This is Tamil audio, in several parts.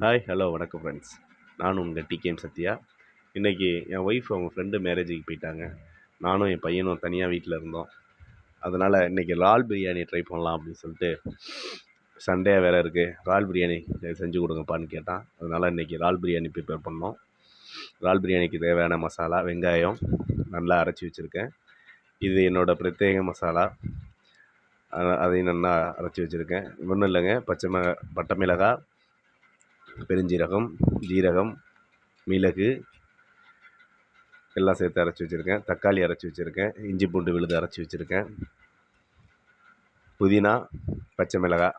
ஹாய் ஹலோ வணக்கம் ஃப்ரெண்ட்ஸ். நான் உங்கள் டிகேஎம் சத்யா. இன்றைக்கி என் ஒய்ஃப் அவங்க ஃப்ரெண்டு மேரேஜுக்கு போயிட்டாங்க. நானும் என் பையனும் தனியாக வீட்டில் இருந்தோம். அதனால் இன்றைக்கி இறால் பிரியாணி ட்ரை பண்ணலாம் அப்படின்னு சொல்லிட்டு, சண்டே வேறு இருக்குது, இறால் பிரியாணி செஞ்சு கொடுங்கப்பான்னு கேட்டான். அதனால் இன்றைக்கி இறால் பிரியாணி ப்ரிப்பேர் பண்ணோம். இறால் பிரியாணிக்கு தேவையான மசாலா, வெங்காயம் நல்லா அரைச்சி வச்சுருக்கேன். இது என்னோடய பிரத்யேக மசாலா. அதையும் நல்லா அரைச்சி வச்சுருக்கேன். ஒன்றும் இல்லைங்க, பட்டை மிளகாய், பெருஞ்சீரகம், ஜீரகம், மிளகு எல்லாம் சேர்த்து அரைச்சி வச்சுருக்கேன். தக்காளி அரைச்சி வச்சுருக்கேன். இஞ்சி பூண்டு விழுது அரைச்சி வச்சுருக்கேன். புதினா, பச்சை மிளகாய்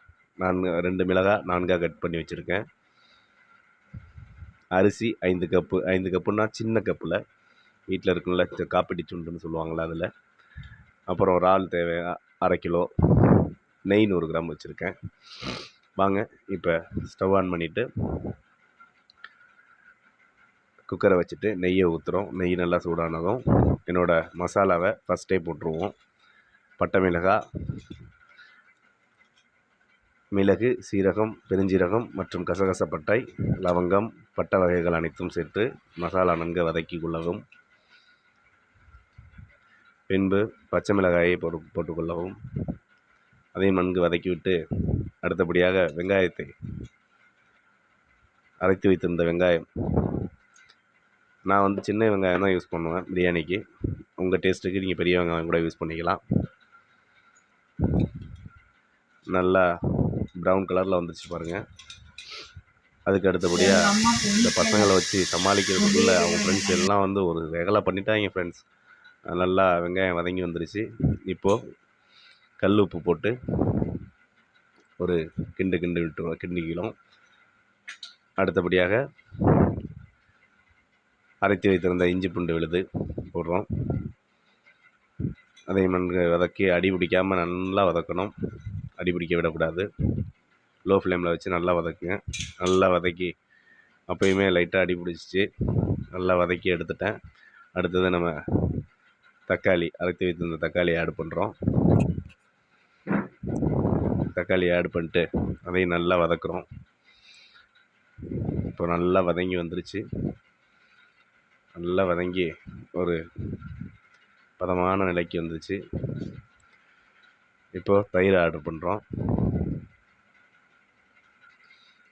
2 மிளகாய் 4ஆக கட் பண்ணி வச்சுருக்கேன். அரிசி 5 கப்பு. 5 கப்புன்னா சின்ன கப்பில், வீட்டில் இருக்குல்ல காப்பி சுண்டுன்னு சொல்லுவாங்களே அதில். அப்புறம் இறால் தேவை 1/2 கிலோ. நெய் 100 கிராம் வச்சுருக்கேன். வாங்க இப்போ ஸ்டவ் ஆன் பண்ணிவிட்டு குக்கரை வச்சுட்டு நெய்யை ஊற்றுறோம். நெய் நல்லா சூடானதும் என்னோடய மசாலாவை ஃபஸ்ட்டே போட்டுருவோம். பட்டை மிளகாய், மிளகு, சீரகம், பெருஞ்சீரகம் மற்றும் கசகசப்பட்டை, லவங்கம், பட்டை வகைகள் அனைத்தும் சேர்த்து மசாலா நன்கு வதக்கி கொள்ளவும். பின்பு பச்சை மிளகாயை போட்டுக்கொள்ளவும். அதையும் நன்கு வதக்கிவிட்டு அடுத்தபடியாக வெங்காயத்தை, அரைத்து வைத்திருந்த வெங்காயம், நான் சின்ன வெங்காயம் தான் யூஸ் பண்ணுவேன் பிரியாணிக்கு. உங்கள் டேஸ்ட்டுக்கு நீங்கள் பெரிய வெங்காயம் கூட யூஸ் பண்ணிக்கலாம். நல்லா ப்ரௌன் கலரில் வந்துச்சு பாருங்கள். அதுக்கு அடுத்தபடியாக இந்த பசங்களை வச்சு சமாளிக்கிறதுக்குள்ளே அவங்க ஃப்ரெண்ட்ஸ் எல்லாம் ஒரு வேலை பண்ணிட்டாங்க ஃப்ரெண்ட்ஸ். நல்லா வெங்காயம் வதங்கி வந்துருச்சு. இப்போது கல் உப்பு போட்டு ஒரு கிண்டிக்கிறோம். அடுத்தபடியாக அரைத்து வைத்திருந்த இஞ்சி பூண்டு விழுது போடுறோம். அதை நன்கு வதக்கி அடி பிடிக்காமல் நல்லா வதக்கணும். அடி பிடிக்க விடக்கூடாது. லோ ஃப்ளேமில் வச்சு நல்லா வதக்குங்க. நல்லா வதக்கி, அப்போயுமே லைட்டாக அடி பிடிச்சிச்சு, நல்லா வதக்கி எடுத்துட்டேன். அடுத்தது நம்ம தக்காளி, அரைத்து வைத்திருந்த தக்காளியை ஆட் பண்ணுறோம். தக்காளி ஆட் பண்ணிட்டு அதையும் நல்லா வதக்குறோம். இப்போ நல்லா வதங்கி வந்துருச்சு. நல்லா வதங்கி ஒரு பதமான நிலைக்கு வந்துச்சு. இப்போது தயிர் ஆட் பண்ணுறோம்.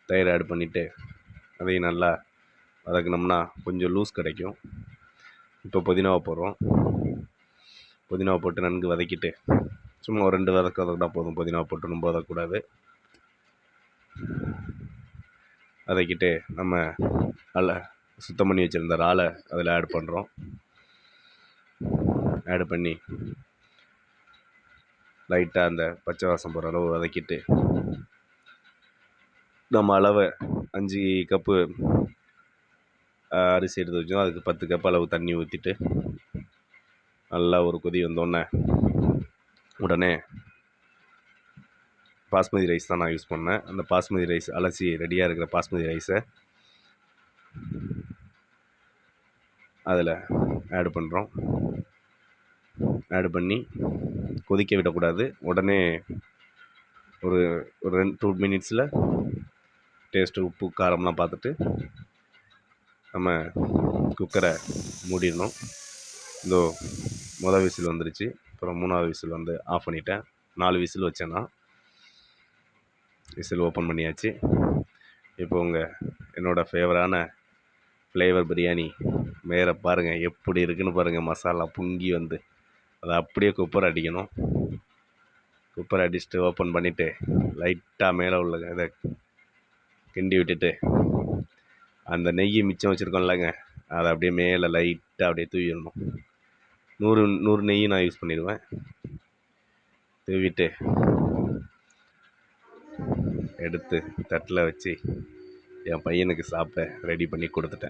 தயிர் ஆட் பண்ணிவிட்டு அதையும் நல்லா வதக்கினோம்னா கொஞ்சம் லூஸ் கிடைக்கும். இப்போ புதினாவை போடுறோம். புதினாவை போட்டு நன்கு வதக்கிட்டு, சும்மா ஒரு 2 வதக்கினா போதும். புதினாவை போட்டு ரொம்ப வதக்கக்கூடாது. வதக்கிட்டு நம்ம நல்லா சுத்தம் பண்ணி வச்சுருந்த இறாலை அதில் ஆட் பண்ணுறோம். ஆட் பண்ணி லைட்டாக அந்த பச்சை வாசம் போகிற அளவு வதக்கிட்டு, நம்ம அளவை 5 கப்பு அரிசி எடுத்து வச்சோம். அதுக்கு 10 கப் அளவு தண்ணி ஊற்றிட்டு நல்லா ஒரு கொதி வந்தோடனே உடனே பாஸ்மதி ரைஸ் தான் நான் யூஸ் பண்ணேன். அந்த பாஸ்மதி ரைஸ் அலசி ரெடியாக இருக்கிற பாஸ்மதி ரைஸை அதில் ஆட் பண்ணுறோம். ஆட் பண்ணி கொதிக்க விடக்கூடாது. உடனே ஒரு 2 மினிட்ஸில் டேஸ்ட்டு, உப்பு, காரம்லாம் பார்த்துட்டு நம்ம குக்கரை மூடிடணும். மொதல் விசில் வந்துருச்சு. அப்புறம் 3ஆவது விசில் ஆஃப் பண்ணிட்டேன். 4 விசில் வச்சேன்னா விசில் ஓப்பன் பண்ணியாச்சு. இப்போ என்னோடய ஃப்ளேவர் பிரியாணி வேறு பாருங்கள் எப்படி இருக்குன்னு பாருங்கள். மசாலா பொங்கி அதை அப்படியே குப்பரை அடிக்கணும். குப்பரை அடிச்சுட்டு ஓப்பன் பண்ணிவிட்டு லைட்டாக மேலே உள்ள இதை கிண்டி விட்டுட்டு, அந்த நெய் மிச்சம் வச்சுருக்கோம்லங்க, அதை அப்படியே மேலே லைட்டாக அப்படியே தூவிடணும். 100 நெய் நான் யூஸ் பண்ணிடுவேன். தூவிட்டு எடுத்து தட்டில் வச்சு என் பையனுக்கு சாப்பிட ரெடி பண்ணி கொடுத்துட்டேன்.